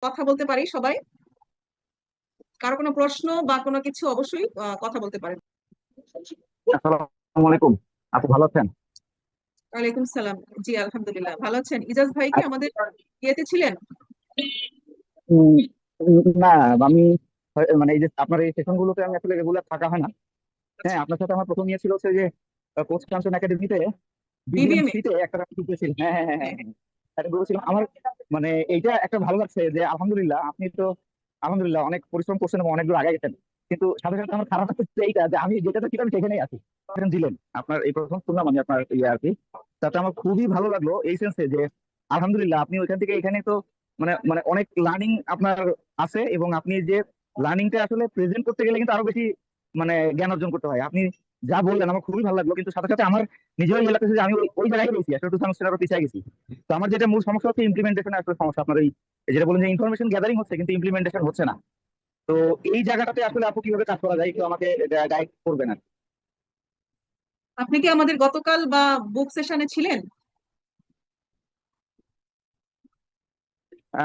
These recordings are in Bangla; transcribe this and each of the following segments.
কথা বলতে পারি সবাই। কারো কোনো প্রশ্ন বা কোনো কিছু অবশ্যই কথা বলতে পারেন। আসসালামু আলাইকুম। আপু ভালো আছেন? ওয়ালাইকুম সালাম। জি আলহামদুলিল্লাহ, ভালো আছেন? ইজাজ ভাই কি আমাদের ইয়েতে ছিলেন? উম, না, আমি মানে এই যে আপনার এই সেশন গুলোতে আমি আসলে রেগুলার থাকা হয় না। হ্যাঁ, আচ্ছা। আপনার সাথে আমার প্রথম ইয়ে ছিল হচ্ছে যে কোচ কাঞ্চন একাডেমিতে বিবিএম বিবিএম এ? সিতে একটা গ্রুপে ছিলেন। হ্যাঁ হ্যাঁ হ্যাঁ হ্যাঁ হ্যাঁ। হ্যাঁ। একটা গ্রুপে ছিলাম আমার। মানে এইটা একটা ভালো লাগছে যে আলহামদুলিল্লাহ আপনি তো আলহামদুলিল্লাহ অনেক পরিশ্রম করছেন এবং অনেক দূর আগে গেছেন। কিন্তু সাথে সাথে আমার খারাপ লাগছে এইটা যে আমি যেটাতে ছিলাম সেখানেই আছি। সেখানে দিলেন আপনার এই প্রথম শুনলাম আমি আপনার ইয়ে আর কি। তাতে আমার খুবই ভালো লাগলো এই সেন্সে যে আলহামদুলিল্লাহ আপনি ওইখান থেকে এখানে তো মানে মানে অনেক লার্নিং আপনার আছে, এবং আপনি যে লার্নিংটা আসলে প্রেজেন্ট করতে গেলে কিন্তু আরো বেশি মানে জ্ঞান অর্জন করতে হয়। আপনি যা বললেন আমার খুবই ভালো লাগলো, কিন্তু সাথে সাথে আমার নিজেরও ইয়ে লাগতেছে যে আমি ওই জায়গায় গেছি আসলে 2 সেমিস্টার আরো পিছিয়ে গেছি। তো আমার যেটা মূল সমস্যা হচ্ছে ইমপ্লিমেন্টেশন আসলে সমস্যা। আপনার এই যেটা বলেন যে ইনফরমেশন গ্যাদারিং হচ্ছে কিন্তু ইমপ্লিমেন্টেশন হচ্ছে না। তো এই জায়গাটাতে আসলে আপু কিভাবে কাজ করা যায় একটু আমাকে গাইড করবেন আর কি। আপনি কি আমাদের গতকাল বা বুক সেশনে ছিলেন?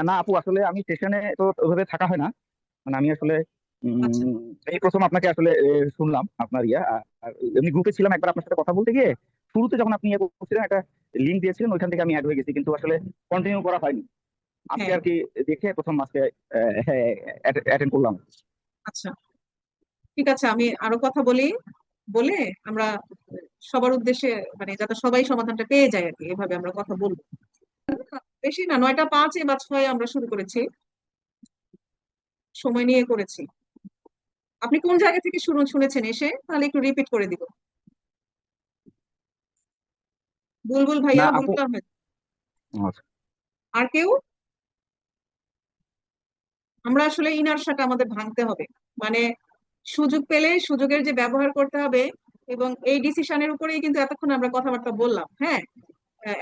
না আপু, আসলে আমি সেশনে তো ওভাবে থাকা হয় না। মানে আমি আসলে আচ্ছা। উম, এই প্রথম আপনাকে আসলে শুনলাম আপনার ইয়া। আর এমনি গ্রুপে ছিলাম একবার আপনার সাথে কথা বলতে গিয়ে, শুরুতে যখন আপনি ইয়ে করছিলেন একটা লিঙ্ক দিয়েছিলেন ওইখান থেকে আমি অ্যাড হয়ে গেছি, কিন্তু আসলে কন্টিনিউ করা হয়নি। আজকে হ্যাঁ। আর কি দেখে প্রথম আজকে অ্যাটেন্ড করলাম। আচ্ছা, ঠিক আছে, আমি আরো কথা বলি, বলে আমরা সবার উদ্দেশ্যে, মানে যাতে সবাই সমাধানটা পেয়ে যায় আর কি, এভাবে আমরা কথা বলবো। বেশি না, 9টা 5 বা 6 আমরা শুরু করেছি, সময় নিয়ে করেছি। আপনি কোন জায়গা থেকে শুরু শুনেছেন এসে, তাহলে একটু রিপিট করে দিব। বুলবুল না ভাইয়া, আপু। বুলবুল আহমেদ। আচ্ছা। আর কেউ? আমরা আসলে ইনারশাটা আমাদের ভাঙতে হবে, মানে সুযোগ পেলে সুযোগের যে ব্যবহার করতে হবে। এবং এই ডিসিশনের উপরেই কিন্তু এতক্ষণ আমরা কথাবার্তা বললাম। হ্যাঁ।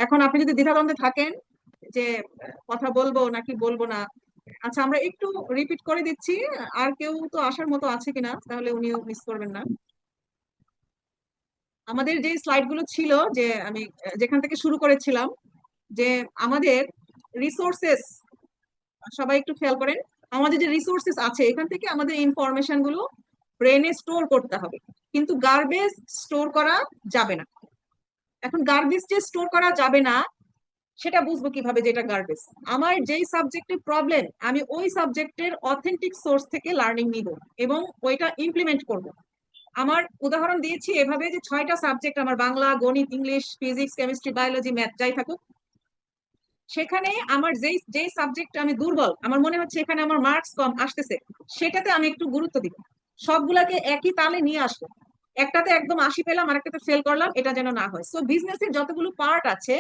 এখন আপনি যদি দ্বিধাদ্বন্দ্বে থাকেন যে কথা বলবো নাকি বলবো না, আচ্ছা আমরা একটু রিপিট করে দিচ্ছি। আর কেউ তো আসার মতো আছে কিনা, তাহলে উনিও মিস করবেন না। আমাদের যে স্লাইড গুলো ছিল, যে আমি যেখান থেকে শুরু করেছিলাম, যে আমাদের রিসোর্সেস, সবাই একটু খেয়াল করেন। আমাদের যে রিসোর্সেস আছে এখান থেকে আমাদের ইনফরমেশন গুলো ব্রেনে স্টোর করতে হবে, কিন্তু গার্বেজ স্টোর করা যাবে না। এখন গার্বেজ যে স্টোর করা যাবে না, সেটা বুঝবো কিভাবে যে এটা গার্বেজ? আমার যেই সাবজেক্টের প্রবলেম, আমি ওই সাবজেক্টের অথেন্টিক সোর্স থেকে লার্নিং নিব এবং ওইটা ইমপ্লিমেন্ট করব। আমার উদাহরণ দিয়েছি এভাবে যে 6টা সাবজেক্ট আমার, বাংলা, গণিত, English, physics, chemistry, biology, math যাই থাকুক, সেখানে আমার যেই যেই সাবজেক্ট আমি দুর্বল, আমার মনে হচ্ছে এখানে আমার মার্কস কম আসতেছে, সেটাতে আমি একটু গুরুত্ব দিব। সবগুলাকে একই তালে নিয়ে আসবো। একটাতে একদম 80 পেলাম, আরেকটাতে ফেল করলাম, এটা যেন না হয়। সো বিজনেসের যতগুলো পার্ট আছে,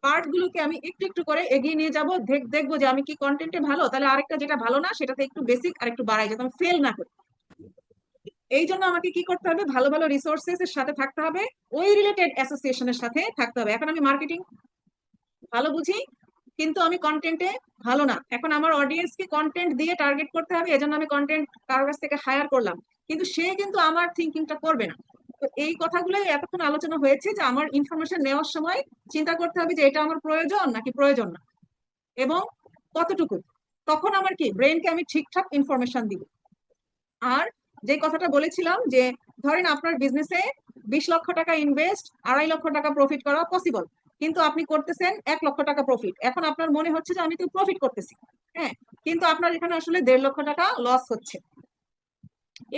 পার্ট গুলোকে আমি একটু একটু করে এগিয়ে নিয়ে যাব। দেখবো যে আমি কি কন্টেন্টে ভালো, তাহলে আরেকটা যেটা ভালো না সেটাতে একটু বেসিক আর একটু বাড়াই, যাতে আমি ফেল না করি। এই জন্য আমাকে কি করতে হবে? ভালো ভালো রিসোর্সেস এর সাথে থাকতে হবে, ওই রিলেটেড অ্যাসোসিয়েশনের সাথে থাকতে হবে। এখন আমি মার্কেটিং ভালো বুঝি, কিন্তু আমি কন্টেন্টে ভালো না। এখন আমার অডিয়েন্সকে কন্টেন্ট দিয়ে টার্গেট করতে হবে, এজন্য আমি কন্টেন্ট কারোর কাছ থেকে হায়ার করলাম, কিন্তু সে কিন্তু আমার থিঙ্কিংটা করবে না। তো এই কথাগুলোই এতক্ষণ আলোচনা হয়েছে, যে আমার ইনফরমেশন নেওয়ার সময় চিন্তা করতে হবে যে এটা আমার প্রয়োজন নাকি প্রয়োজন না, এবং কতটুকু। তখন আমার কি, ব্রেনকে আমি ঠিকঠাক ইনফরমেশন দিব। আর যে কথাটা বলেছিলাম যে ধরেন আপনার বিজনেসে 20 লক্ষ টাকা ইনভেস্ট, 2.5 লক্ষ টাকা প্রফিট করা পসিবল, কিন্তু আপনি করতেছেন 1 লক্ষ টাকা প্রফিট। এখন আপনার মনে হচ্ছে যে আমি তো প্রফিট করতেছি, হ্যাঁ, কিন্তু আপনার এখানে আসলে 1.5 লক্ষ টাকা লস হচ্ছে।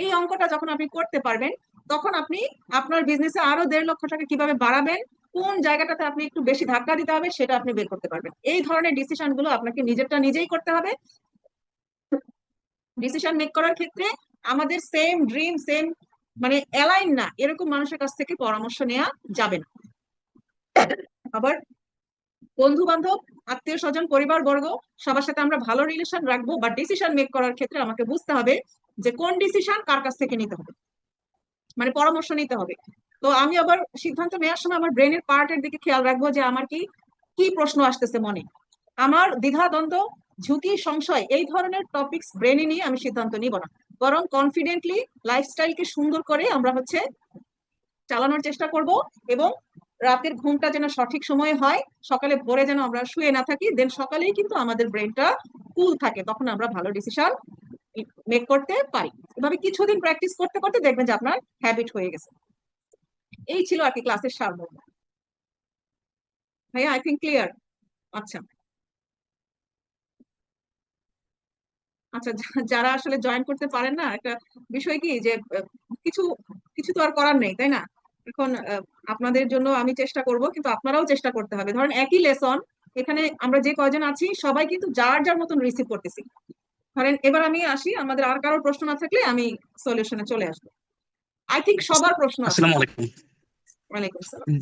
এই অঙ্কটা যখন আপনি করতে পারবেন, তখন আপনি আপনার বিজনেসে আরো 1.5 লক্ষ টাকা কিভাবে বাড়াবেন, কোন জায়গাটাতে আপনি একটু বেশি ধাক্কা দিতে হবে, সেটা আপনি বের করতে পারবেন। এই ধরনের ডিসিশন গুলো আপনাকে নিজেরটা নিজেই করতে হবে। ডিসিশন মেক করার ক্ষেত্রে আমাদের সেম ড্রিম, সেম মানে অ্যালাইন না এরকম মানুষের কাছ থেকে পরামর্শ নেওয়া যাবে না। আবার বন্ধু বান্ধব, আত্মীয় স্বজন, পরিবার বর্গ, সবার সাথে আমরা ভালো রিলেশন রাখবো, বা ডিসিশন মেক করার ক্ষেত্রে আমাকে বুঝতে হবে যে কোন ডিসিশন কার কাছ থেকে নিতে হবে, মানে পরামর্শ নিতে হবে। তো আমি আবার সিদ্ধান্ত নেওয়ার সময় আমার ব্রেনের পার্টের দিকে খেয়াল রাখবো, যে আমার কি কি প্রশ্ন আসতেছে মনে, আমার দ্বিধা দ্বন্দ্ব, ঝুঁকি, সংশয়, এই ধরনের টপিকস ব্রেনে নিয়ে আমি সিদ্ধান্ত নিব না। বরং কনফিডেন্টলি লাইফস্টাইলকে সুন্দর করে আমরা চালানোর চেষ্টা করব। এবং রাতের ঘুমটা যেন সঠিক সময়ে হয়, সকালে ভোরে যেন আমরা শুয়ে না থাকি, দেন সকালেই কিন্তু আমাদের ব্রেনটা কুল থাকে, তখন আমরা ভালো ডিসিশন মেক করতে পারি। এভাবে কিছুদিন প্র্যাকটিস করতে করতে দেখবেন যে আপনার হ্যাবিট হয়ে গেছে। এই ছিল আর কি ক্লাসের সারমর্ম। ভাইয়া আই থিঙ্ক ক্লিয়ার। আচ্ছা আচ্ছা, যারা আসলে জয়েন করতে পারেন না, একটা বিষয় কি যে কিছু কিছু তো আর করার নেই, তাই না? এখন আপনাদের জন্য আমি চেষ্টা করব, কিন্তু আপনারাও চেষ্টা করতে হবে। ধরেন একই লেসন, এখানে আমরা যে কয়জন আছি সবাই কিন্তু যার যার মতন রিসিভ করতেছি। ধরেন এবার আমি আসি, আমাদের আর কারোর প্রশ্ন না থাকলে আমি সলিউশনে চলে আসবো। আই থিঙ্ক সবার প্রশ্ন আছে। আসসালামু আলাইকুম। ওয়ালাইকুম সালাম। উম,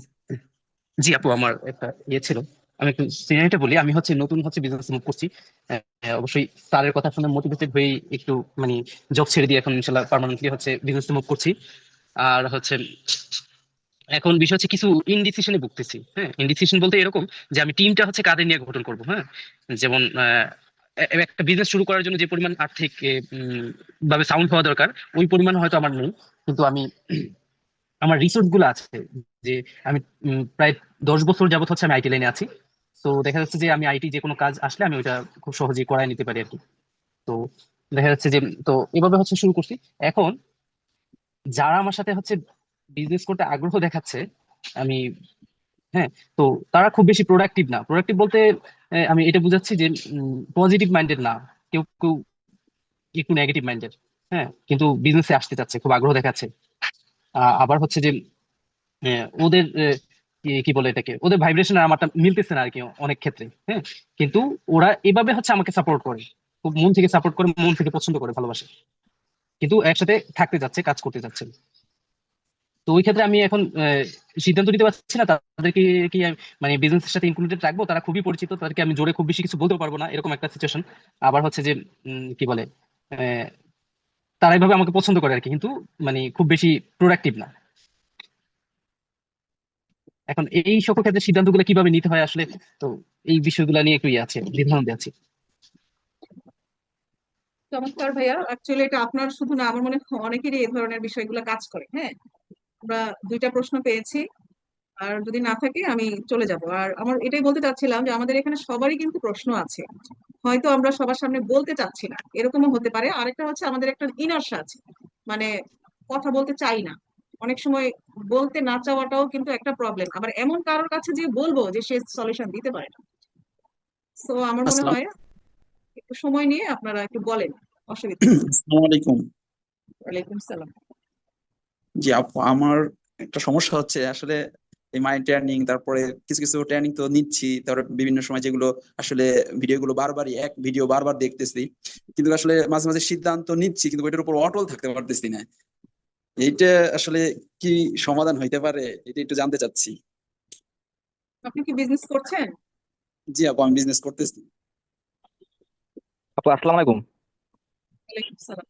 জি আপু, আমার একটা ছিল। আমি একটু সিনিয়রিটি বলি, আমি নতুন বিজনেস মুভ করছি। অবশ্যই স্যারের কথা শুনে মোটিভেটেড হয়ে একটু মানে জব ছেড়ে দিয়ে এখন ইনশাল্লাহ পার্মানেন্টলি বিজনেস মুভ করছি। আর এখন বিষয় কিছু ইনডিসিশনে ভুগতেছি। হ্যাঁ, ইনডিসিশন বলতে এরকম যে আমি টিমটা কাদের নিয়ে গঠন করব। হ্যাঁ, যেমন একটা বিজনেস শুরু করার জন্য যে পরিমাণ আর্থিক ভাবে সাউন্ড হওয়া দরকার, ওই পরিমাণ হয়তো আমার নেই। কিন্তু আমার রিসোর্স গুলো আছে। যে আমি প্রায় 10 বছর যাবত আমি আইটি লাইনে আছি। তো দেখা যাচ্ছে যে আমি আইটি যে কোনো কাজ আসলে আমি ওইটা খুব সহজেই করায় নিতে পারি আর কি। তো দেখা যাচ্ছে যে তো এভাবে শুরু করছি। এখন যারা আমার সাথে বিজনেস করতে আগ্রহ দেখাচ্ছে, আমি হ্যাঁ, তো তারা খুব বেশি প্রোডাক্টিভ না। প্রোডাক্টিভ বলতে আমি এটা বুঝাচ্ছি যে পজিটিভ মাইন্ডেড না, কেউ কেউ একটু নেগেটিভ মাইন্ডেড। হ্যাঁ, কিন্তু বিজনেসে আসতে চাচ্ছে, খুব আগ্রহ দেখাচ্ছে। আবার যে ওদের কি কি বলে এটাকে, ওদের ভাইব্রেশন আর আমারটা মিলতেছে না আর কি অনেক ক্ষেত্রে। হ্যাঁ, কিন্তু ওরা এভাবে আমাকে সাপোর্ট করে, খুব মন থেকে সাপোর্ট করে, মন থেকে পছন্দ করে, ভালোবাসে, কিন্তু একসাথে থাকতে যাচ্ছে, কাজ করতে যাচ্ছে। তো ওই ক্ষেত্রে আমি এখন সিদ্ধান্ত নিতে পারছি না তাদেরকে কি আমি মানে বিজনেসের সাথে ইনক্লুডেড রাখবো। তারা খুবই পরিচিত, তাদেরকে আমি জোরে খুব বেশি কিছু বলতে পারবো না, এরকম একটা সিচুয়েশন। আবার যে কি বলে, আহ, তারা এইভাবে আমাকে পছন্দ করে আর কি, কিন্তু খুব বেশি প্রোডাক্টিভ না। এখন এই সকল ক্ষেত্রে সিদ্ধান্তগুলো কিভাবে নিতে হয় আসলে, তো এই বিষয়গুলো নিয়ে একটু আছে, দ্বিধাদ্বন্দ্বে আছি। চমৎকার ভাইয়া, অ্যাকচুয়ালি এটা আপনার শুধু না, আমার মনে হয় অনেকেরই এই ধরনের বিষয়গুলো কাজ করে। হ্যাঁ, আমরা দুইটা প্রশ্ন পেয়েছি, আর যদি না থাকে আমি চলে যাব। আর আমার এটাই বলতে চাচ্ছিলাম যে আমাদের এখানে সবারই কিন্তু প্রশ্ন আছে, হয়তো আমরা সবার সামনে বলতে চাচ্ছি না, এরকমও হতে পারে। আরেকটা হচ্ছে আমাদের একটা ইনার্সা আছে, মানে কথা বলতে চাই না অনেক সময়। বলতে না চাওয়াটাও কিন্তু একটা প্রবলেম, আবার এমন কারোর কাছে যে বলবো যে সে সলিউশন দিতে পারে না। তো আমার মনে আসসালাম হয় একটু সময় নিয়ে আপনারা একটু বলেন, অসুবিধা নেই। আসসালামু আলাইকুম। ওয়ালাইকুম সালাম। জি আপু, আমার একটা সমস্যা হচ্ছে আসলে এই মাইন্ড ট্রেনিং, তারপরে কিছু কিছু ট্রেনিং তো নিচ্ছি, তারপরে বিভিন্ন সময় যেগুলো আসলে ভিডিওগুলো বারবারই এক ভিডিও বারবার দেখতেছি, কিন্তু আসলে মাঝে মাঝে সিদ্ধান্ত নিচ্ছি কিন্তু ওইটার উপর অটল থাকতে পারতেছি না। এইটা আসলে কি সমাধান হইতে পারে, এটা একটু জানতে চাচ্ছি। আপনি কি বিজনেস করছেন? জি আপু, আমি বিজনেস করতেছি। আপু আসসালামু আলাইকুম। ওয়ালাইকুম সালাম।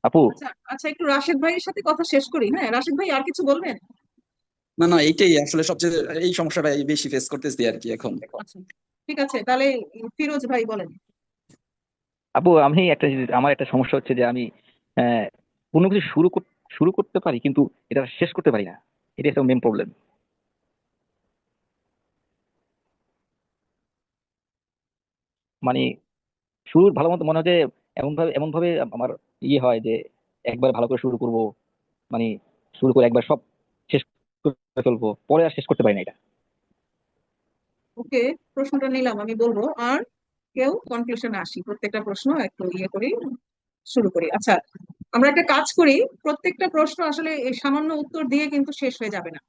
আপু আচ্ছা আচ্ছা, একটু রাশেদ ভাইয়ের সাথে কথা শেষ করি। হ্যাঁ, রাশেদ ভাই আর কিছু বলবেন? না না, এইটাই আসলে সবচেয়ে এই সমস্যাটাই বেশি ফেস করতেছি আর কি এখন। আচ্ছা, ঠিক আছে তাহলে। ফিরোজ ভাই বলেন। আপু আমি আমার একটা সমস্যা হচ্ছে যে আমি আহ, কোনো কিছু শুরু করতে পারি কিন্তু এটা শেষ করতে পারি না। এটা একটা মেন প্রবলেম। মানে শুরু ভালো মতো মনে হয় যে এমন ভাবে আমার ইয়ে হয় যে একবার ভালো করে শুরু করব, মানে শুরু করে একবার সব শেষ করে ফেলবো, পরে আর শেষ করতে পারি না এটা। ওকে, প্রশ্নটা নিলাম, আমি বলবো। আর কেউ কনক্লুশনে আসি, প্রত্যেকটা প্রশ্ন একটু ইয়ে করি, শুরু করি। আচ্ছা, আমরা একটা কাজ করি, প্রত্যেকটা প্রশ্ন আসলে এই সামান্য উত্তর দিয়ে কিন্তু শেষ হয়ে যাবে না।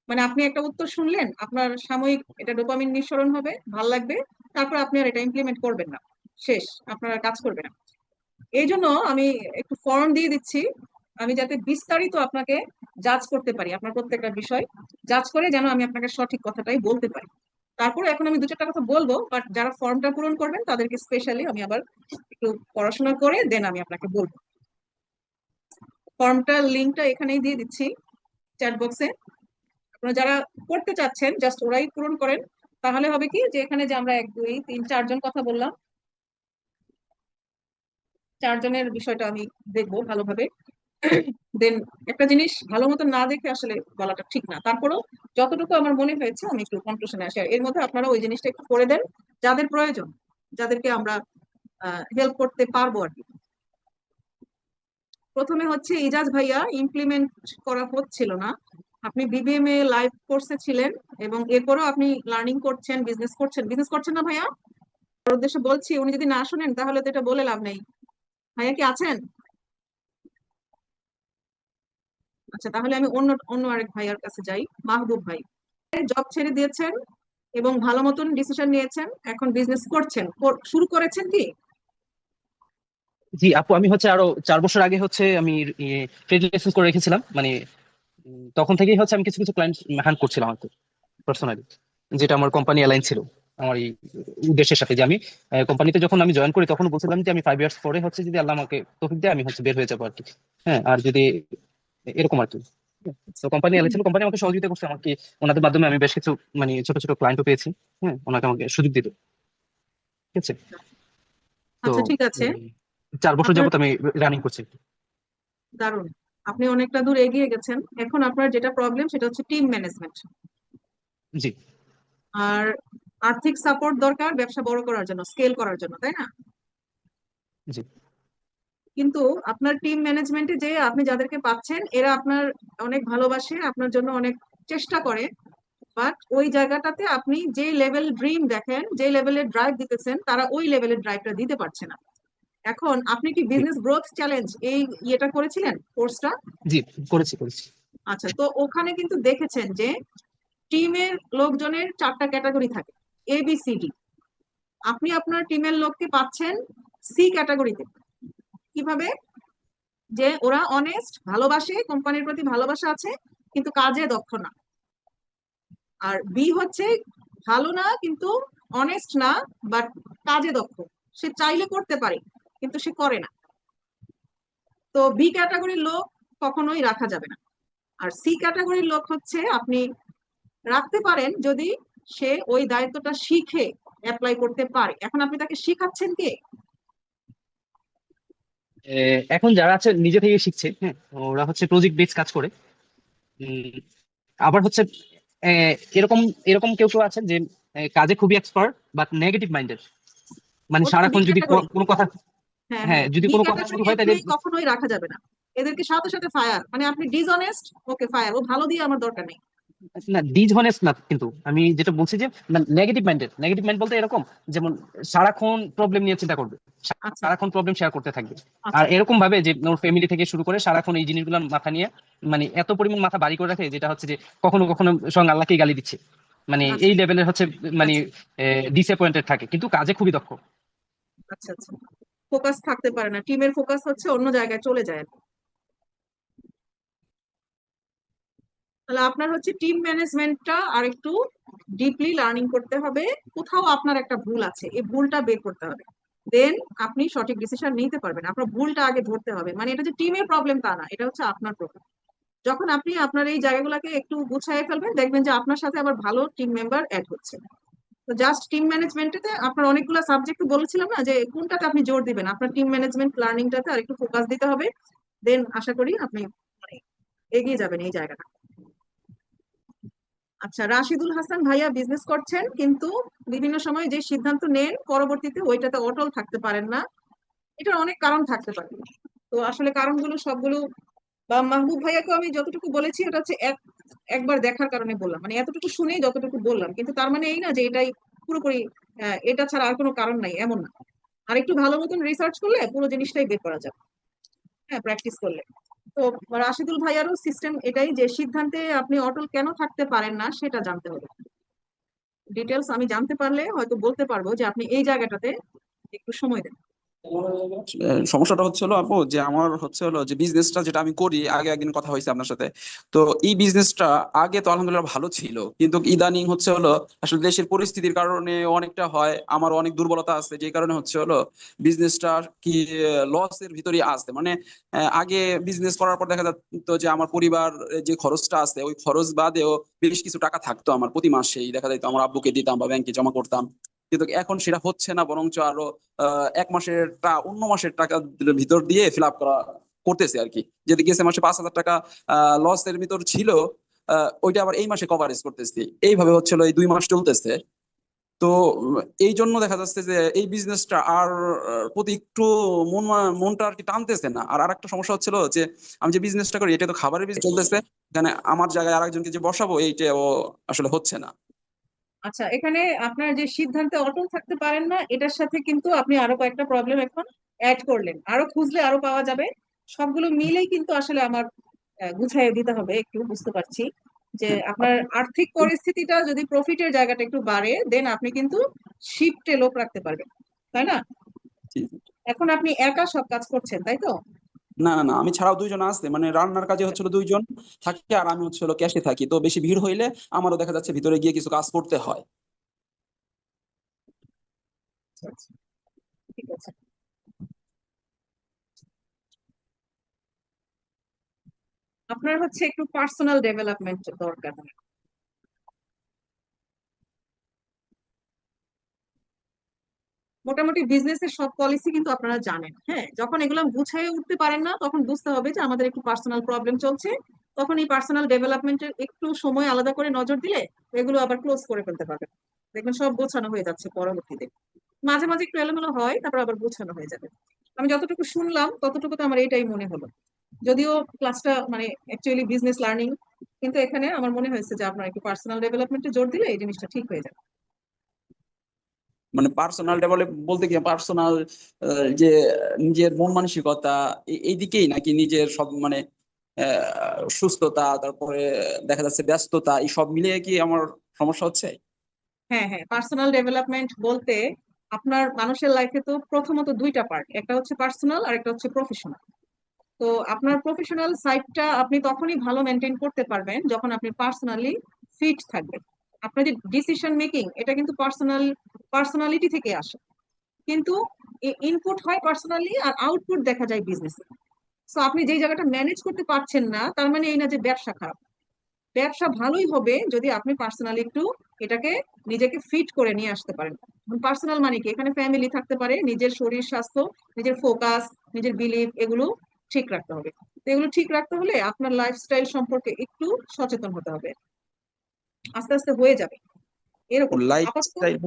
মানে আপনি একটা উত্তর শুনলেন, আপনার সাময়িক এটা ডোপামিন নিঃসরণ হবে, ভাল লাগবে, তারপর আপনি আর এটা ইমপ্লিমেন্ট করবেন না, শেষ, আপনার আর কাজ করবে না। এই জন্য আমি একটু ফর্ম দিয়ে দিচ্ছি, আমি যাতে বিস্তারিত আপনাকে জাজ করতে পারি, আপনার প্রত্যেকটা বিষয় জাজ করে যেন আমি আপনাকে সঠিক কথাটাই বলতে পারি। তারপরে এখন আমি দু চারটা কথা বলবো, বাট যারা ফর্মটা পূরণ করবেন তাদেরকে স্পেশালি আমি আবার একটু পড়াশোনা করে দেন আমি আপনাকে বলবো। ফর্মটার লিঙ্কটা এখানেই দিয়ে দিচ্ছি চ্যাট বক্সে। আপনারা যারা করতে চাচ্ছেন জাস্ট ওরাই পূরণ করেন। তাহলে হবে কি যে এখানে যে আমরা 1 2 3 4 জন কথা বললাম, 4 জনের বিষয়টা আমি দেখবো ভালোভাবে। দেন একটা জিনিস ভালো মতো না দেখে আসলে বলাটা ঠিক না। তারপরেও যতটুকু আমার মনে হয়েছে আমি একটু কনক্লুশনে আসি। আর এর মধ্যে আপনারা ওই জিনিসটা একটু করে দেন যাদের প্রয়োজন, যাদেরকে আমরা হেল্প করতে পারবো আর কি। প্রথমে হচ্ছে ইজাজ ভাইয়া, ইমপ্লিমেন্ট করা হচ্ছিল না। আপনি বিবিএম এ লাইভ কোর্সে ছিলেন এবং এরপরেও আপনি লার্নিং করছেন, বিজনেস করছেন না ভাইয়া? ওর উদ্দেশ্যে বলছি, উনি যদি না শোনেন তাহলে তো এটা বলে লাভ নেই। ভাইয়া কি আছেন? আচ্ছা, তাহলে আমি অন্য অন্য আরেক ভাইয়ার কাছে যাই। মাহবুব ভাই, জব ছেড়ে দিয়েছেন এবং ভালো মতন ডিসিশন নিয়েছেন, এখন বিজনেস করছেন, শুরু করেছেন কি? জি আপু, আমি হচ্ছে আরো 4 বছর আগে হচ্ছে আমি ট্রেড লাইসেন্স করে রেখেছিলাম, মানে তখন থেকেই হচ্ছে আমি কিছু কিছু ক্লায়েন্ট হ্যান্ড করছিলাম আর পার্সোনালি, যেটা আমার কোম্পানি অ্যালাইন ছিল আমার এই উদ্দেশ্যের সাথে, যে আমি কোম্পানিতে যখন আমি জয়েন করি তখন বলছিলাম যে আমি 5 ইয়ার্স পরে হচ্ছে যদি আল্লাহ আমাকে তৌফিক দেয় আমি হচ্ছে বের হয়ে যাবো আর কি। হ্যাঁ, আর যদি এরকম আর কি। তো কোম্পানি অ্যালাইন ছিল, কোম্পানি আমাকে সহযোগিতা করছে আমাকে, ওনাদের মাধ্যমে আমি বেশ কিছু মানে ছোট ছোট ক্লায়েন্টও পেয়েছি। হ্যাঁ, ওনাকে আমাকে সুযোগ দিত। ঠিক আছে। তো আচ্ছা, ঠিক আছে। উম, 4 বছর আপনার যাবত আমি রানিং করছি। দারুণ, আপনি অনেকটা দূর এগিয়ে গেছেন। এখন আপনার যেটা প্রবলেম সেটা হচ্ছে টিম ম্যানেজমেন্ট জি আর আর্থিক সাপোর্ট দরকার ব্যবসা বড় করার জন্য, স্কেল করার জন্য, তাই না? জি কিন্তু আপনার টিম ম্যানেজমেন্টে যে আপনি যাদেরকে পাচ্ছেন এরা আপনার অনেক ভালোবাসে, আপনার জন্য অনেক চেষ্টা করে, বাট ওই জায়গাটাতে আপনি যে লেভেল ড্রিম দেখেন, যে লেভেলের ড্রাইভ দিতেছেন, তারা ওই লেভেলের ড্রাইভটা দিতে পারছে না। এখন আপনি কি জি বিজনেস গ্রোথ চ্যালেঞ্জ এই ইয়েটা করেছিলেন, কোর্সটা? জি করেছি। আচ্ছা, তো ওখানে কিন্তু দেখেছেন যে টিমের লোকজনের 4টা ক্যাটাগরি থাকে, ABCD। আপনি আপনার টিমের লোককে পাচ্ছেন সি ক্যাটাগরিতে। কিভাবে? যে ওরা অনেস্ট, ভালোবাসে, কোম্পানির প্রতি ভালোবাসা আছে, কিন্তু কাজে দক্ষ না। আর বি হচ্ছে ভালো না কিন্তু অনেস্ট না, বাট কাজে দক্ষ, সে চাইলে করতে পারে কিন্তু সে করে না। তো বি ক্যাটাগরির লোক কখনোই রাখা যাবে না। আর সি ক্যাটাগরির লোক হচ্ছে আপনি রাখতে পারেন যদি সে ওই দায়িত্বটা শিখে অ্যাপ্লাই করতে পারে। এখন আপনি তাকে শিখাচ্ছেন কে? এখন যারা আছে নিজে থেকে শিখছে, হ্যাঁ, ওরা হচ্ছে প্রজেক্ট বেস কাজ করে। উম, আবার হচ্ছে এরকম এরকম কেউ কেউ আছেন যে কাজে খুবই এক্সপার্ট বাট নেগেটিভ মাইন্ডেড, মানে ওটা বি সারাক্ষণ যদি ক্যাটাগরি। কোনো কথা, হ্যাঁ, হ্যাঁ হ্যাঁ, যদি বি কোনো কথা ক্যাটাগরি শুরু হয় তাহলে, এমপ্লয়ি কখনোই রাখা যাবে না। এদেরকে সাথে সাথে ফায়ার, মানে আপনি ডিসঅনেস্ট, ওকে ফায়ার, ও ভালো দিয়ে আমার দরকার নেই। না ডিসহনেস্ট না, কিন্তু আমি যেটা বলছি যে নেগেটিভ মাইন্ড বলতে এরকম, যেমন সারাক্ষণ প্রবলেম নিয়ে চিন্তা করবে, আচ্ছা, সারাক্ষণ প্রবলেম শেয়ার করতে থাকবে। আর আচ্ছা, এরকম ভাবে যে ওর ফ্যামিলি থেকে শুরু করে সারাক্ষণ এই জিনিসগুলো মাথা নিয়ে, মানে এত পরিমাণ মাথা ভারী করে রাখে যেটা হচ্ছে যে কখনো কখনো স্বয়ং আল্লাহকে গালি দিচ্ছে, মানে আচ্ছা, এই লেভেলের হচ্ছে, মানে আচ্ছা, ডিসঅ্যাপয়েন্টেড থাকে কিন্তু কাজে খুবই দক্ষ। আচ্ছা, আচ্ছা। ফোকাস থাকতে পারে না, টিমের ফোকাস হচ্ছে অন্য জায়গায় চলে যায়। তাহলে আপনার হচ্ছে টিম ম্যানেজমেন্টটা আর একটু ডিপলি লার্নিং করতে হবে। কোথাও আপনার একটা ভুল আছে, এই ভুলটা বের করতে হবে, দেন আপনি সঠিক ডিসিশন নিতে পারবেন। আপনার ভুলটা আগে ধরতে হবে, মানে এটা যে টিমের প্রবলেম তা না, এটা হচ্ছে আপনার প্রবলেম। যখন আপনি আপনার এই জায়গাগুলোকে একটু গুছায় ফেলবেন, দেখবেন যে আপনার সাথে আবার ভালো টিম মেম্বার অ্যাড হচ্ছে। তো জাস্ট টিম ম্যানেজমেন্টে আপনার অনেকগুলো সাবজেক্ট বলেছিলাম না, যে কোনটাতে আপনি জোর দিবেন, আপনার টিম ম্যানেজমেন্ট লার্নিংটাতে আর একটু ফোকাস দিতে হবে। দেন আশা করি আপনি মানে এগিয়ে যাবেন এই জায়গাটা। আচ্ছা, রাশিদুল হাসান ভাইয়া, বিজনেস করছেন কিন্তু বিভিন্ন সময় যে সিদ্ধান্ত নেন পরবর্তীতে ওইটাতে অটল থাকতে পারেন না। এটার অনেক কারণ থাকতে পারে। তো আসলে কারণগুলো সবগুলো, বা মাহবুব ভাইয়াকে আমি যতটুকু বলেছি এটা হচ্ছে একবার দেখার কারণে বললাম, মানে এতটুকু শুনেই যতটুকু বললাম, কিন্তু তার মানে এই না যে এটাই পুরোপুরি এটা ছাড়া আর কোনো কারণ নাই, এমন না। আর একটু ভালো মতন রিসার্চ করলে পুরো জিনিসটাই বের করা যাবে, হ্যাঁ, প্র্যাকটিস করলে। তো রাশিদুল ভাইয়ারও সিস্টেম এটাই, যে সিদ্ধান্তে আপনি অটল কেন থাকতে পারেন না সেটা জানতে হবে। ডিটেলস আমি জানতে পারলে হয়তো বলতে পারবো যে আপনি এই জায়গাটাতে একটু সময় দেন। সমস্যাটা হচ্ছে হলো আপু, যে আমার হচ্ছে হলো যে বিজনেসটা যেটা আমি করি, আগে একদিন কথা হয়েছে আপনার সাথে। তো এই বিজনেসটা আগে তো আলহামদুলিল্লাহ ভালো ছিল, কিন্তু ইদানিং হচ্ছে হলো আসলে দেশের পরিস্থিতির কারণে অনেকটা হয়, আমার অনেক দুর্বলতা আছে, যে কারণে হচ্ছে হলো বিজনেসটা কি লসের ভিতরে আসছে। মানে আগে বিজনেস করার পর দেখা যেত যে আমার পরিবার যে খরচটা আছে ওই খরচ বাদেও বেশ কিছু টাকা থাকতো আমার, প্রতি মাসেই দেখা যেত আমার আব্বুকে দিতাম বা ব্যাংকে জমা করতাম। কিন্তু এখন সেটা হচ্ছে না, বরঞ্চ আরো 1 মাসের অন্য মাসের টাকা ভিতর দিয়ে ফিল আপ করা করতেছি আর কি, যদি গেছে মাসে 5,000 টাকা লসের ভিতর ছিল, ওইটা আবার এই মাসে কভারেজ করতেছি, এইভাবে হচ্ছিল এই 2 মাস চলতেছে। তো এই জন্য দেখা যাচ্ছে যে এই বিজনেসটা আর প্রতি একটু মনটা আর কি টানতেছে না। আর আরেকটা সমস্যা হচ্ছিল যে আমি যে বিজনেসটা করি এটা তো খাবারের বিজনেস চলতেছে, এখানে আমার জায়গায় আরেকজনকে যে বসাবো এইটাও আসলে হচ্ছে না। আচ্ছা, এখানে আপনার যে সিদ্ধান্তে অটল থাকতে পারেন না, এটার সাথে কিন্তু আপনি আরো কয়েকটা প্রবলেম এখন অ্যাড করলেন, আরো খুঁজলে আরো পাওয়া যাবে। সবগুলো মিলেই কিন্তু আসলে আমার গুছাইয়ে দিতে হবে, একটু বুঝতে পারছি যে আপনার আর্থিক পরিস্থিতিটা যদি প্রফিটের জায়গাটা একটু বাড়ে, দেন আপনি কিন্তু শিফটে লোক রাখতে পারবেন, তাই না? জি, জি। এখন আপনি একা সব কাজ করছেন, তাই তো? না না না, আমি ছাড়াও 2 জন আছে, মানে রান্নার কাজে হচ্ছিল 2 জন থাকে, আর আমি হচ্ছিল ক্যাশে থাকি। তো বেশি ভিড় হইলে আমারও দেখা যাচ্ছে ভিতরে গিয়ে কিছু কাজ করতে হয়। আচ্ছা, আচ্ছা, ঠিক আছে। আপনার হচ্ছে একটু পার্সোনাল ডেভেলপমেন্ট দরকার। মোটামুটি বিজনেসের সব পলিসি কিন্তু আপনারা জানেন, হ্যাঁ। যখন এগুলো গুছিয়ে উঠতে পারেন না, তখন বুঝতে হবে যে আমাদের একটু পার্সোনাল প্রবলেম চলছে। তখন এই পার্সোনাল ডেভেলপমেন্টের একটু সময় আলাদা করে নজর দিলে এগুলো আবার ক্লোজ করে ফেলতে পারবেন। দেখবেন সব গোছানো হয়ে যাচ্ছে পরবর্তীতে। মাঝে মাঝে একটু এলোমেলো হয়, তারপর আবার গোছানো হয়ে যাবে। আমি যতটুকু শুনলাম ততটুকু তো আমার এটাই মনে হলো। যদিও ক্লাসটা মানে অ্যাকচুয়ালি বিজনেস লার্নিং, কিন্তু এখানে আমার মনে হয়েছে যে আপনার একটু পার্সোনাল ডেভেলপমেন্টে জোর দিলে এই জিনিসটা ঠিক হয়ে যাবে। মানে পার্সোনাল ডেভেলপ বলতে কি পার্সোনাল যে নিজের মন মানসিকতা এই দিকেই, নাকি নিজের সব মানে সুস্থতা, তারপরে দেখা যাচ্ছে ব্যস্ততা, এই সব মিলিয়ে কি আমার সমস্যা হচ্ছে? হ্যাঁ, হ্যাঁ, পার্সোনাল ডেভেলপমেন্ট বলতে আপনার মানুষের লাইফে তো প্রথমত দুইটা পার্ট, একটা হচ্ছে পার্সোনাল আর একটা হচ্ছে প্রফেশনাল। তো আপনার প্রফেশনাল সাইডটা আপনি তখনই ভালো মেনটেন করতে পারবেন যখন আপনি পার্সোনালি ফিট থাকবেন। আপনার যে ডিসিশন মেকিং, এটা কিন্তু পার্সোনালিটি থেকে আসে, কিন্তু ইনপুট হয় পার্সোনালি আর আউটপুট দেখা যায় বিজনেসে। সো আপনি যেই জায়গাটা ম্যানেজ করতে পারছেন না, তার মানে এই না যে ব্যবসা খারাপ। ব্যবসা ভালোই হবে যদি আপনি পার্সোনালি একটু এটাকে নিজেকে ফিট করে নিয়ে আসতে পারেন। পার্সোনাল মানে কি, এখানে ফ্যামিলি থাকতে পারে, নিজের শরীর স্বাস্থ্য, নিজের ফোকাস, নিজের বিলিভ, এগুলো ঠিক রাখতে হবে। তো এগুলো ঠিক রাখতে হলে আপনার লাইফস্টাইল সম্পর্কে একটু সচেতন হতে হবে। আস্তে আস্তে হয়ে যাবে এরকম লাইফ আপাতত। স্টাইল,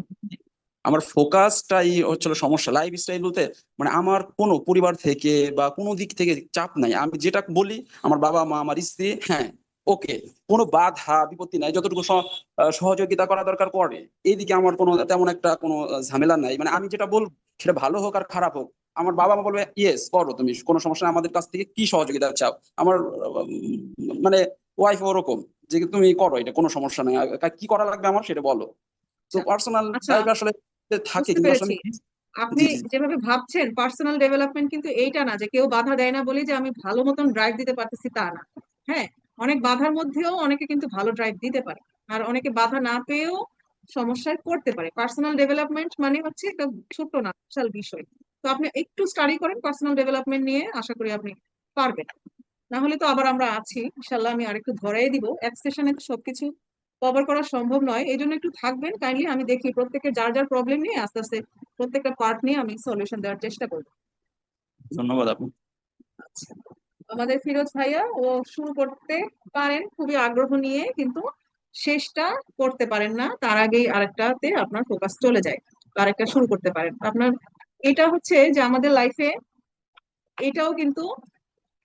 আমার ফোকাসটাই হচ্ছিল সমস্যা। লাইফ স্টাইল বলতে মানে আমার কোনো পরিবার থেকে বা কোনো দিক থেকে চাপ নাই, আমি যেটা বলি আমার বাবা মা আমার স্ত্রী, হ্যাঁ ওকে, কোনো বাধা বিপত্তি নাই, যতটুকু সহযোগিতা করা দরকার করে। এইদিকে আমার কোনো তেমন একটা কোনো ঝামেলা নাই, মানে আমি যেটা বলবো সেটা ভালো হোক আর খারাপ হোক, আমার বাবা মা বলবে ইয়েস করো তুমি, কোনো সমস্যা নাই, আমাদের কাছ থেকে কি সহযোগিতা চাও। আমার মানে ওয়াইফ ওরকম, যে তুমি করো, এটা কোনো সমস্যা নাই, কি করা লাগবে আমার সেটা বলো। তো আচ্ছা, পার্সোনাল আচ্ছা, লাইফ আসলে থাকে, বুঝতে কিন্তু আসলে পেরেছি। আপনি জি জি জি। যেভাবে ভাবছেন পার্সোনাল ডেভেলপমেন্ট কিন্তু এইটা না যে কেউ বাধা দেয় না বলে যে আমি ভালো মতন ড্রাইভ দিতে পারতেছি, তা না। হ্যাঁ, অনেক বাধার মধ্যেও অনেকে কিন্তু ভালো ড্রাইভ দিতে পারে, আর অনেকে বাধা না পেয়েও সমস্যায় পড়তে পারে। পার্সোনাল ডেভেলপমেন্ট মানে হচ্ছে একটা ছোট্ট না, বিশাল বিষয়। তো আপনি একটু স্টাডি করেন পার্সোনাল ডেভেলপমেন্ট নিয়ে, আশা করি আপনি পারবেন। না হলে তো আবার আমরা আছি, ইনশাল্লাহ আমি আরেকটু ধরাই দিব। এক সেশনে তো সবকিছু কভার করা সম্ভব নয়, এই জন্য একটু থাকবেন কাইন্ডলি। আমি দেখি প্রত্যেকের যার যার প্রবলেম নিয়ে আস্তে আস্তে প্রত্যেকটা পার্ট নিয়ে আমি সলিউশন দেওয়ার চেষ্টা করবো। ধন্যবাদ আপু। আচ্ছা, আমাদের ফিরোজ ভাইয়া ও শুরু করতে পারেন খুবই আগ্রহ নিয়ে, কিন্তু শেষটা করতে পারেন না, তার আগেই আরেকটাতে আপনার ফোকাস চলে যায়। আরেকটা শুরু করতে পারেন আপনার। এটা হচ্ছে যে আমাদের লাইফে এটাও কিন্তু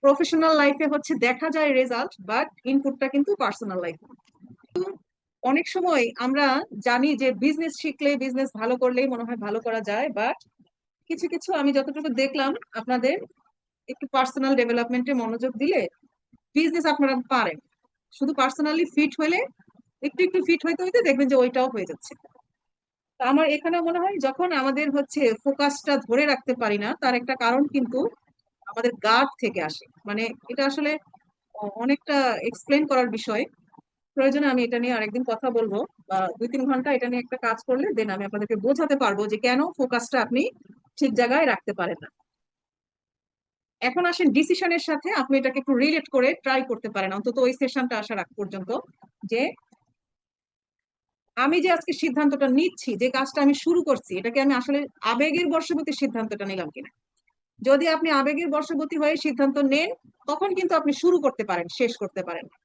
প্রফেশনাল লাইফে হচ্ছে দেখা যায় রেজাল্ট, বাট ইনপুটটা কিন্তু পার্সোনাল লাইফে। অনেক সময় আমরা জানি যে বিজনেস শিখলে, বিজনেস ভালো করলেই মনে হয় ভালো করা যায়, বাট কিছু কিছু আমি যতটুকু দেখলাম আপনাদের একটু পার্সোনাল ডেভেলপমেন্টে মনোযোগ দিলে বিজনেস আপনারা পারেন। শুধু পার্সোনালি ফিট হলে, একটু একটু ফিট হইতে হইতে দেখবেন যে ওইটাও হয়ে যাচ্ছে। তো আমার এখানে মনে হয় যখন আমাদের হচ্ছে ফোকাসটা ধরে রাখতে পারি না, তার একটা কারণ কিন্তু আমাদের গার্ড থেকে আসে। মানে এটা আসলে অনেকটা এক্সপ্লেন করার বিষয়। প্রয়োজনে আমি এটা নিয়ে আরেকদিন কথা বলবো, বা 2-3 ঘন্টা এটা নিয়ে একটা কাজ করলে দেন আমি আপনাদেরকে বোঝাতে পারবো যে কেন ফোকাসটা আপনি ঠিক জায়গায় রাখতে পারেন না। এখন আসেন ডিসিশনের সাথে আপনি এটাকে একটু রিলেট করে ট্রাই করতে পারেন, অন্তত ওই সেশনটা আসার আগ পর্যন্ত, যে আমি যে আজকে সিদ্ধান্তটা নিচ্ছি, যে কাজটা আমি শুরু করছি, এটাকে আমি আসলে আবেগের বশবর্তী সিদ্ধান্তটা নিলাম কিনা। যদি আপনি আবেগের বশবর্তী হয়ে সিদ্ধান্ত নেন, তখন কিন্তু আপনি শুরু করতে পারেন, শেষ করতে পারেন না।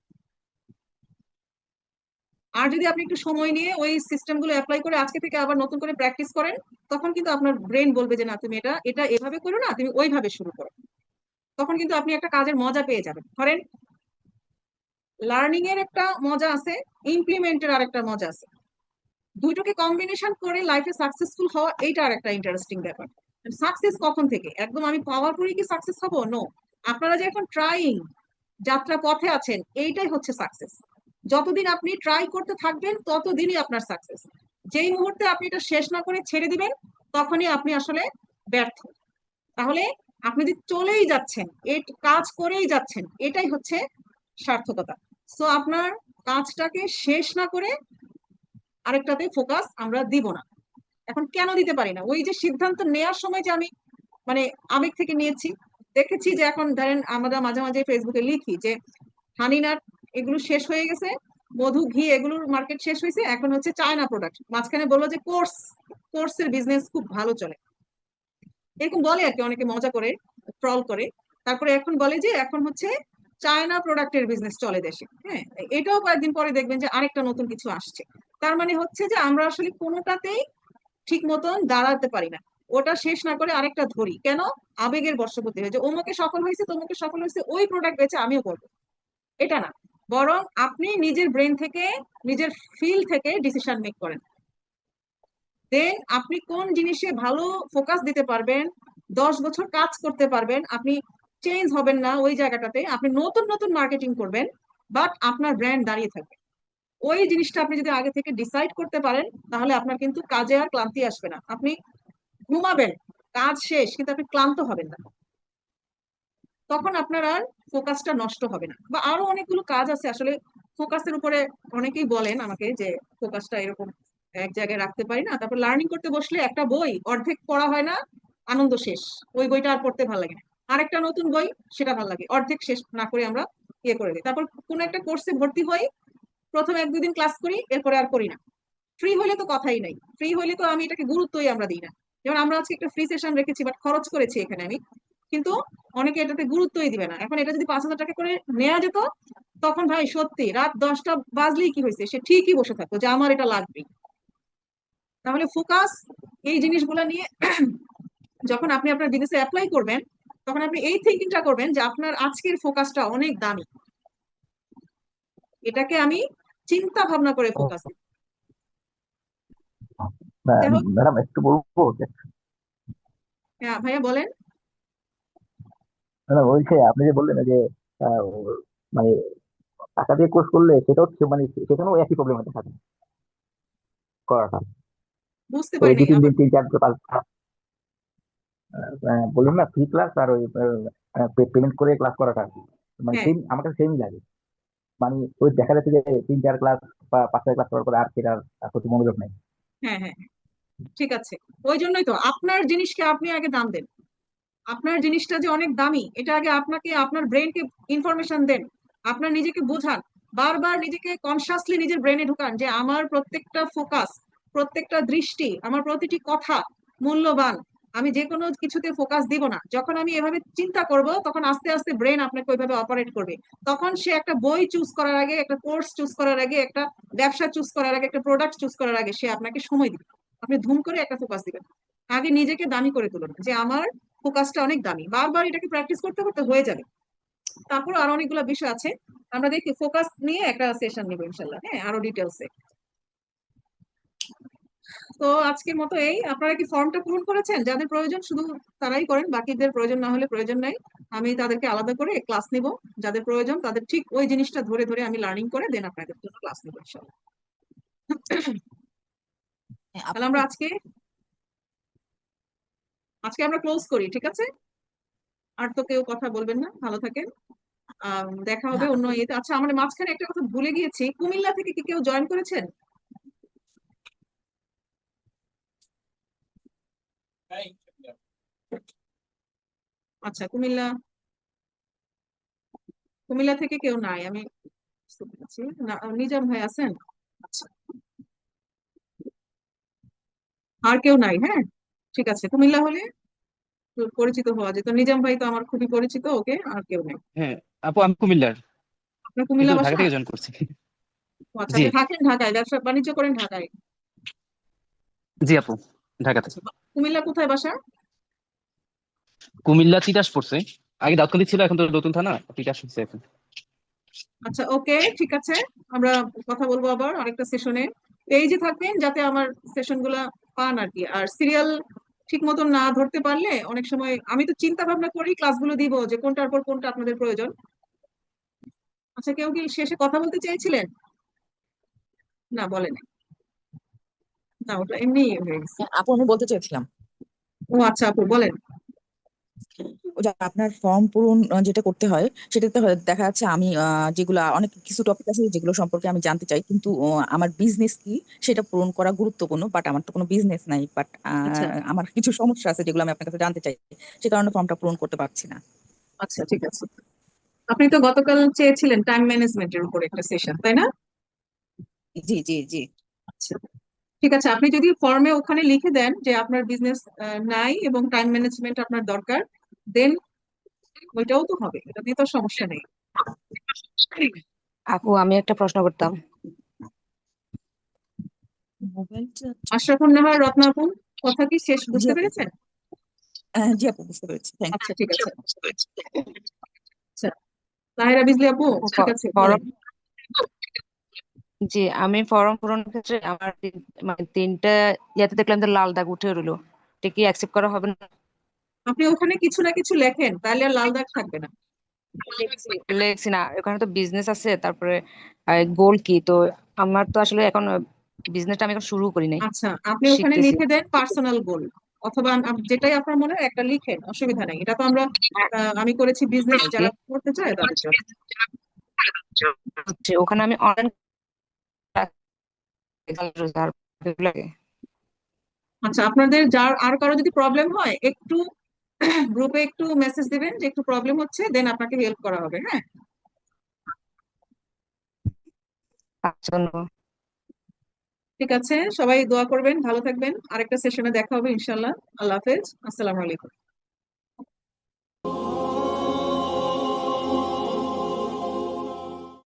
আর যদি আপনি একটু সময় নিয়ে ওই সিস্টেমগুলো অ্যাপ্লাই করে আজকে থেকে আবার নতুন করে প্র্যাকটিস করেন, তখন কিন্তু আপনার ব্রেন বলবে যে না, তুমি এটা এটা এভাবে করো না, তুমি ওইভাবে শুরু করো। তখন কিন্তু আপনি একটা কাজের মজা পেয়ে যাবেন। ধরেন, লার্নিং এর একটা মজা আছে, ইমপ্লিমেন্টের আর একটা মজা আছে। দুইটাকে কম্বিনেশন করে লাইফে সাকসেসফুল হওয়া, এইটা আর একটা ইন্টারেস্টিং ব্যাপার। সাকসেস কখন থেকে একদম আমি পাওয়ার পরে কি সাকসেস হবো? নো। আপনারা যে এখন ট্রাইং যাত্রা পথে আছেন, এইটাই হচ্ছে সাকসেস। যতদিন আপনি ট্রাই করতে থাকবেন ততদিনই আপনার সাকসেস। যেই মুহূর্তে আপনি এটা শেষ না করে ছেড়ে দিবেন, তখনই আপনি আসলে ব্যর্থ। তাহলে আপনি যদি চলেই যাচ্ছেন, এই কাজ করেই যাচ্ছেন, এটাই হচ্ছে সার্থকতা। সো আপনার কাজটাকে শেষ না করে আরেকটাতে ফোকাস আমরা দিব না। এখন কেন দিতে পারি না? ওই যে সিদ্ধান্ত নেওয়ার সময় যে আমি মানে আবেগ থেকে নিয়েছি, দেখেছি যে এখন ধরেন আমরা মাঝে মাঝে ফেসবুকে লিখি যে হানি নাট এগুলো শেষ হয়ে গেছে, মধু, ঘি এগুলোর মার্কেট শেষ হয়েছে, এখন হচ্ছে চায়না প্রোডাক্ট। মাঝখানে বললো যে কোর্সের বিজনেস খুব ভালো চলে, এরকম বলে আর কি, অনেকে মজা করে, ট্রল করে। তারপরে এখন বলে যে এখন হচ্ছে চায়না প্রোডাক্টের বিজনেস চলে দেশে। হ্যাঁ, এটাও কয়েকদিন পরে দেখবেন যে আরেকটা নতুন কিছু আসছে। তার মানে হচ্ছে যে আমরা আসলে কোনোটাতেই ঠিক মতন দাঁড়াতে পারি না, ওটা শেষ না করে আরেকটা ধরি। কেন? আবেগের বশবর্তী হয়ে যে অমুকে সফল হয়েছে, তমুকে সফল হয়েছে, ওই প্রোডাক্ট বেচে আমিও করবো, এটা না। বরং আপনি নিজের ব্রেন থেকে, নিজের ফিল থেকে ডিসিশন মেক করেন। দেন আপনি কোন জিনিসে ভালো ফোকাস দিতে পারবেন, 10 বছর কাজ করতে পারবেন, আপনি চেঞ্জ হবেন না ওই জায়গাটাতে। আপনি নতুন নতুন মার্কেটিং করবেন, বাট আপনার ব্র্যান্ড দাঁড়িয়ে থাকবে। ওই জিনিসটা আপনি যদি আগে থেকে ডিসাইড করতে পারেন, তাহলে আপনার কিন্তু কাজে আর ক্লান্তি আসবে না। আপনি ঘুমাবেন, কাজ শেষ, কিন্তু আপনি ক্লান্ত হবেন না। তখন আপনার আর ফোকাসটা নষ্ট হবে না। বা আরো অনেকগুলো কাজ আছে আসলে ফোকাসের উপরে, অনেকেই বলেন আমাকে যে ফোকাসটা এরকম এক জায়গায় রাখতে পারি না। তারপর লার্নিং করতে বসলে একটা বই অর্ধেক পড়া হয় না, আনন্দ শেষ, ওই বইটা আর পড়তে ভালো লাগে না। আরেকটা নতুন বই, সেটা ভালো লাগে, অর্ধেক শেষ না করে আমরা ইয়ে করে দিই। তারপর কোনো একটা কোর্সে ভর্তি হই, প্রথম 1-2 দিন ক্লাস করি, এরপরে আর করি না। ফ্রি হলে তো কথাই নাই, ফ্রি হলে তো আমি এটাকে গুরুত্বই আমরা দিই না। যেমন আমরা আজকে একটা ফ্রি সেশন রেখেছি, বাট খরচ করেছি এখানে আমি, কিন্তু অনেকে এটাতে গুরুত্বই দিবে না। এখন এটা যদি 5,000 টাকা করে নেওয়া যেত, তখন ভাই সত্যি রাত 10টা বাজলেই কি হয়েছে, সে ঠিকই বসে থাকতো যে আমার এটা লাগবে। তাহলে ফোকাস, এই জিনিসগুলো নিয়ে যখন আপনি আপনার বিজনেসে অ্যাপ্লাই করবেন, তখন আপনি এই থিঙ্কিংটা করবেন যে আপনার আজকের ফোকাসটা অনেক দামি, এটাকে আমি চিন্তা ভাবনা করে ফোকাস দিই। যাই হোক, ম্যাডাম একটু বলবো যে, হ্যাঁ ভাইয়া বলেন। ম্যাডাম ওই যে আপনি যে বললেন যে আহ, মানে টাকা দিয়ে কোর্স করলে সেটাও মানে সেখানেও একই প্রবলেম হতে থাকে করাটা। বুঝতে ওই পারি দু নাই তিন আবার। দিন 3-4 বলুন না, ফ্রি ক্লাস আর ওই পেমেন্ট করে ক্লাস করাটা আর কি, মানে হ্যাঁ সেম আমার কাছে সেমই লাগে। মানে ওই দেখা যাচ্ছে যে 3-4 ক্লাস বা 5-6 ক্লাস করার পরে আর সেটার প্রতি মনোযোগ নেই। হ্যাঁ হ্যাঁ, ঠিক আছে। ওই জন্যই তো আপনার জিনিসকে আপনি আগে দাম দেন। আপনার জিনিসটা যে অনেক দামি, এটা আগে আপনাকে, আপনার ব্রেনকে ইনফরমেশন দেন, আপনার নিজেকে বোঝান, বারবার নিজেকে কনসাসলি নিজের ব্রেনে ঢুকান যে আমার প্রত্যেকটা ফোকাস, প্রত্যেকটা দৃষ্টি, আমার প্রতিটি কথা মূল্যবান। আমি যে কোনো কিছুতে ফোকাস দিব না। যখন আমি এভাবে চিন্তা করব, তখন আস্তে আস্তে ব্রেন আপনাকে ওইভাবে অপারেট করবে। তখন সে একটা বই চুজ করার আগে, একটা কোর্স চুজ করার আগে, একটা ব্যবসা চুজ করার আগে, একটা প্রোডাক্ট চুজ করার আগে, সে আপনাকে সময় দিবে। আপনি ধুম করে একটা ফোকাস দিবেন। আগে নিজেকে দামি করে তুলুন যে আমার ফোকাসটা অনেক দামি, বারবার এটাকে প্র্যাকটিস করতে করতে হয়ে যাবে। তারপর আরো অনেকগুলো বিষয় আছে, আমরা দেখি ফোকাস নিয়ে একটা সেশন নিবো ইনশাল্লাহ, হ্যাঁ, আরো ডিটেলসে। তো আজকের মতো এই, আপনারা কি ফর্মটা পূরণ করেছেন? যাদের প্রয়োজন শুধু তারাই করেন, বাকিদের প্রয়োজন না হলে প্রয়োজন নাই। আমি তাদেরকে আলাদা করে ক্লাস নিব। যাদের প্রয়োজন তাদের ঠিক ওই জিনিসটা ধরে ধরে আমি লার্নিং করে দেন আপনাদের জন্য ক্লাস নিব ইনশাল্লাহ। হ্যাঁ, তাহলে আপু। আমরা আজকে আজকে আমরা ক্লোজ করি, ঠিক আছে? আর তো কেউ কথা বলবেন না, ভালো থাকেন। দেখা হবে হ্যাঁ অন্য আপু। ইয়েতে। আচ্ছা, আমার মাঝখানে একটা কথা ভুলে গিয়েছি, কুমিল্লা থেকে কি কেউ জয়েন করেছেন? আচ্ছা, কুমিল্লা কুমিল্লা থেকে কেউ নাই, আমি বুঝতে পেরেছি। না, নিজাম ভাই আছেন? আচ্ছা, আর কেউ নাই, হ্যাঁ, ঠিক আছে। কুমিল্লা হলে একটু পরিচিত হওয়া যেত। নিজাম ভাই তো আমার খুবই পরিচিত, ওকে আর কেউ নেই। হ্যাঁ আপু, আমি কুমিল্লার, আপনার কিন্তু কুমিল্লা ঢাকা বাসা? থেকে জয়েন করছি। ও আচ্ছা, জি আপনি থাকেন ঢাকায়, ব্যবসা বাণিজ্য করেন ঢাকায়? জি আপু, ঢাকাতে। আচ্ছা, কুমিল্লা কোথায় বাসা? কুমিল্লা তিতাস পড়ছে, আগে দাউদকান্দি ছিল, এখন তো নতুন থানা তিতাস হচ্ছে এখন। আচ্ছা, ওকে, ঠিক আছে। আমরা কথা বলবো আবার আরেকটা সেশনে। পেজে থাকবেন যাতে আমার সেশন গুলা পান আর কি। আর সিরিয়াল ঠিক মতন না ধরতে পারলে অনেক সময় আমি তো চিন্তা ভাবনা করি ক্লাসগুলো দিব যে কোনটার পর কোনটা আপনাদের প্রয়োজন। আচ্ছা, কেউ কি শেষে কথা বলতে চেয়েছিলেন? না, বলেন। না, ওটা এমনি হয়ে গেছে। হ্যাঁ, আপু আমি বলতে চাইছিলাম ও আচ্ছা, আপু বলেন। ওই যে আপনার ফর্ম পূরণ যেটা করতে হয় সেটাতে দেখা যাচ্ছে আমি যেগুলা অনেক কিছু টপিক আছে যেগুলো সম্পর্কে আমি জানতে চাই, কিন্তু আমার বিজনেস কি সেটা পূরণ করা গুরুত্বপূর্ণ, বাট আমার তো কোনো বিজনেস নাই, বাট আচ্ছা আমার কিছু সমস্যা আছে যেগুলো আমি আপনার কাছে জানতে চাই, সে কারণে ফর্মটা পূরণ করতে পারছি না। আচ্ছা, ঠিক আছে। আপনি তো গতকাল চেয়েছিলেন টাইম ম্যানেজমেন্টের উপর একটা সেশন, তাই না? জি জি জি। আচ্ছা, ঠিক আছে। আপনি যদি ফর্মে ওখানে লিখে দেন যে আপনার বিজনেস নাই এবং টাইম ম্যানেজমেন্ট আপনার দরকার, দেন ওইটাও তো হবে, এটা নিয়ে তো সমস্যা নেই। আপু আমি একটা প্রশ্ন করতাম। মোবাইলটা আশরাফুন নাহার, রত্না আপু, কথা কি শেষ, জি বুঝতে আপু। পেরেছেন? জি আপু বুঝতে পেরেছি, থ্যাংক আচ্ছা, ঠিক আছে। আচ্ছা, তাহেরা বিজলি আপু, ঠিক আছে, বলেন। ফর্ম, জি আমি ফর্ম পূরণের ক্ষেত্রে আমার মানে তিনটা ইয়াতে দেখলাম যে লাল দাগ উঠে রইলো, এটা কি অ্যাকসেপ্ট করা হবে না? আপনি ওখানে কিছু না কিছু লেখেন, তাহলে আর লাল দাগ থাকবে না। লেখছি লেখছি না, ওখানে তো বিজনেস আছে, তারপরে গোল কি, তো আমার তো আসলে এখন বিজনেসটা আমি এখন শুরু করি নাই, আচ্ছা, আপনি ওখানে শিখতেছি। লিখে দেন পার্সোনাল গোল, অথবা যেটাই আপনার মনে হয় একটা লিখেন, অসুবিধা নেই। এটা তো আমরা আমি করেছি বিজনেস ওকে, যারা করতে চায় তাদের জন্য। হচ্ছে ওখানে আমি অনলাইন লাগে। আচ্ছা, আপনাদের যার আর কারো যদি প্রবলেম হয় একটু গ্রুপে একটু মেসেজ দিবেন যে একটু প্রবলেম হচ্ছে, দেন আপনাকে হেল্প করা হবে, হ্যাঁ? আচ্ছা ধন্যবাদ। ঠিক আছে, সবাই দোয়া করবেন, ভালো থাকবেন। আরেকটা সেশনে দেখা হবে ইনশাল্লাহ। আল্লাহ হাফেজ, আসসালামু আলাইকুম।